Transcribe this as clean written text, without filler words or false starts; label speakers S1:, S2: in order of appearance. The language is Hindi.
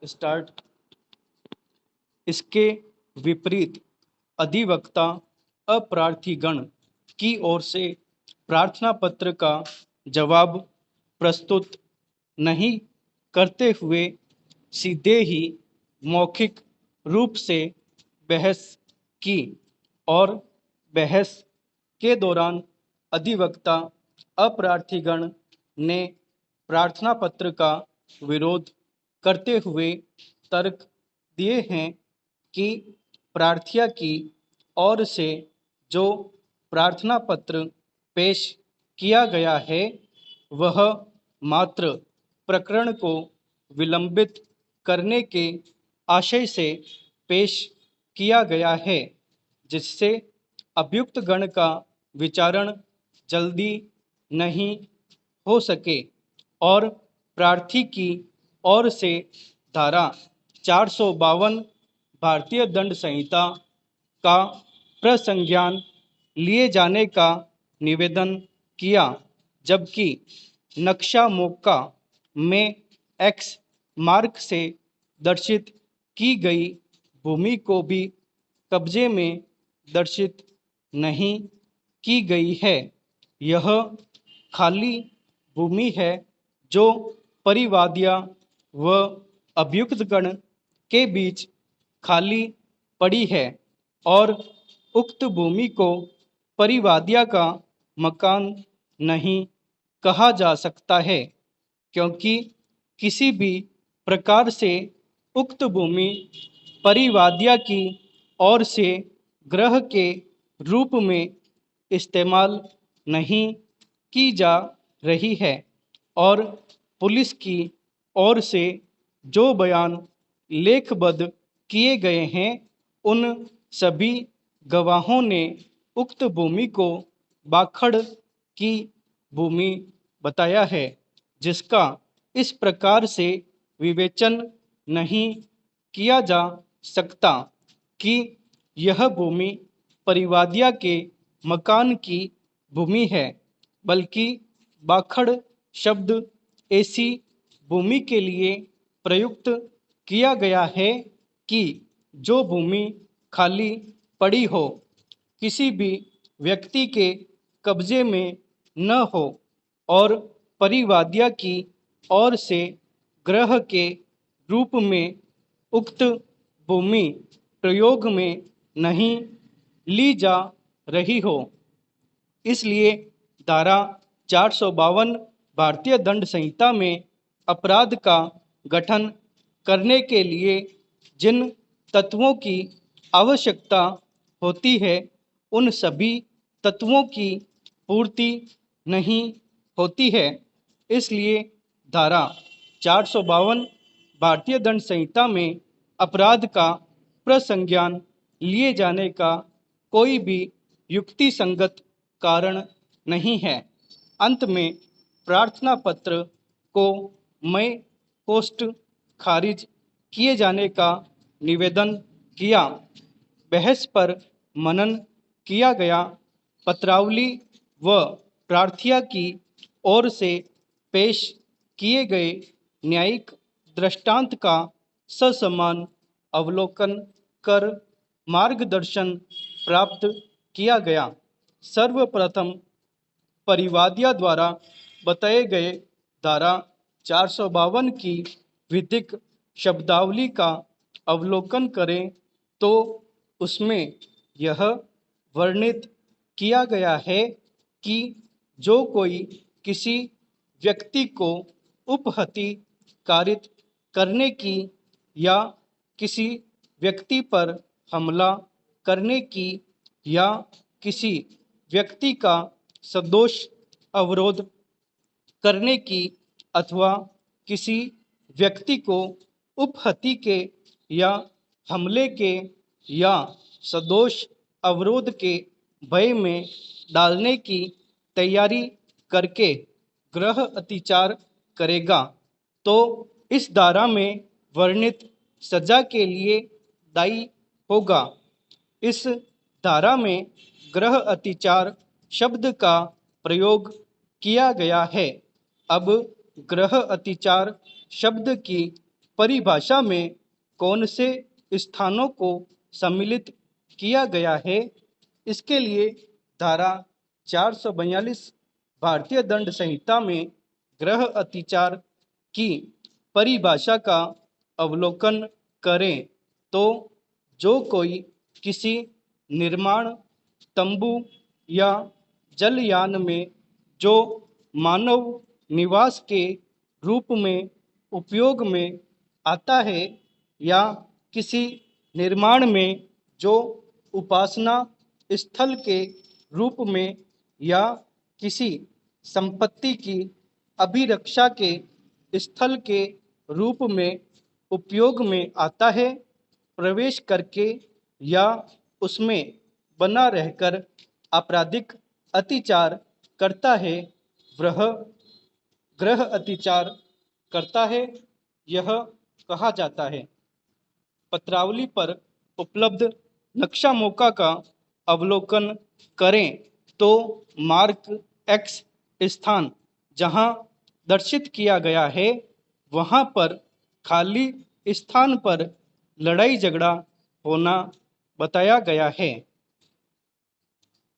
S1: स्टार्ट। इसके विपरीत अधिवक्ता अप्रार्थीगण की ओर से प्रार्थना पत्र का जवाब प्रस्तुत नहीं करते हुए सीधे ही मौखिक रूप से बहस की और बहस के दौरान अधिवक्ता अप्रार्थीगण ने प्रार्थना पत्र का विरोध करते हुए तर्क दिए हैं कि प्रार्थिया की ओर से जो प्रार्थना पत्र पेश किया गया है वह मात्र प्रकरण को विलंबित करने के आशय से पेश किया गया है, जिससे अभियुक्त गण का विचारण जल्दी नहीं हो सके और प्रार्थी की ओर से धारा 452 भारतीय दंड संहिता का प्रसंज्ञान लिए जाने का निवेदन किया, जबकि नक्शा मौका में एक्स मार्क से दर्शित की गई भूमि को भी कब्जे में दर्शित नहीं की गई है। यह खाली भूमि है जो परिवादिया व अभियुक्त गण के बीच खाली पड़ी है और उक्त भूमि को परिवादिया का मकान नहीं कहा जा सकता है, क्योंकि किसी भी प्रकार से उक्त भूमि परिवादिया की ओर से गृह के रूप में इस्तेमाल नहीं की जा रही है और पुलिस की ओर से जो बयान लेखबद्ध किए गए हैं उन सभी गवाहों ने उक्त भूमि को बाखड़ की भूमि बताया है, जिसका इस प्रकार से विवेचन नहीं किया जा सकता कि यह भूमि परिवादिया के मकान की भूमि है, बल्कि बाखड़ शब्द ऐसी भूमि के लिए प्रयुक्त किया गया है कि जो भूमि खाली पड़ी हो, किसी भी व्यक्ति के कब्जे में न हो और परिवादिया की ओर से गृह के रूप में उक्त भूमि प्रयोग में नहीं ली जा रही हो। इसलिए धारा 452 भारतीय दंड संहिता में अपराध का गठन करने के लिए जिन तत्वों की आवश्यकता होती है उन सभी तत्वों की पूर्ति नहीं होती है। इसलिए धारा 452 भारतीय दंड संहिता में अपराध का प्रसंज्ञान लिए जाने का कोई भी युक्ति संगत कारण नहीं है। अंत में प्रार्थना पत्र को मैं पोस्ट खारिज किए जाने का निवेदन किया। बहस पर मनन किया गया। पत्रावली व प्रार्थिया की ओर से पेश किए गए न्यायिक दृष्टांत का ससमान अवलोकन कर मार्गदर्शन प्राप्त किया गया। सर्वप्रथम परिवादिया द्वारा बताए गए धारा 452 की विधिक शब्दावली का अवलोकन करें तो उसमें यह वर्णित किया गया है कि जो कोई किसी व्यक्ति को उपहति कारित करने की या किसी व्यक्ति पर हमला करने की या किसी व्यक्ति का सदोष अवरोध करने की अथवा किसी व्यक्ति को उपहति के या हमले के या सदोष अवरोध के भय में डालने की तैयारी करके गृह अतिचार करेगा तो इस धारा में वर्णित सजा के लिए दायी होगा। इस धारा में गृह अतिचार शब्द का प्रयोग किया गया है। अब गृह अतिचार शब्द की परिभाषा में कौन से स्थानों को सम्मिलित किया गया है? इसके लिए धारा 442 भारतीय दंड संहिता में गृह अतिचार की परिभाषा का अवलोकन करें तो जो कोई किसी निर्माण, तंबू या जलयान में जो मानव निवास के रूप में उपयोग में आता है या किसी निर्माण में जो उपासना स्थल के रूप में या किसी संपत्ति की अभिरक्षा के स्थल के रूप में उपयोग में आता है, प्रवेश करके या उसमें बना रहकर आपराधिक अतिचार करता है, वह गृह अतिचार करता है, यह कहा जाता है। पत्रावली पर उपलब्ध नक्शा मौका का अवलोकन करें तो मार्क एक्स स्थान जहां दर्शित किया गया है वहां पर खाली स्थान पर लड़ाई झगड़ा होना बताया गया है।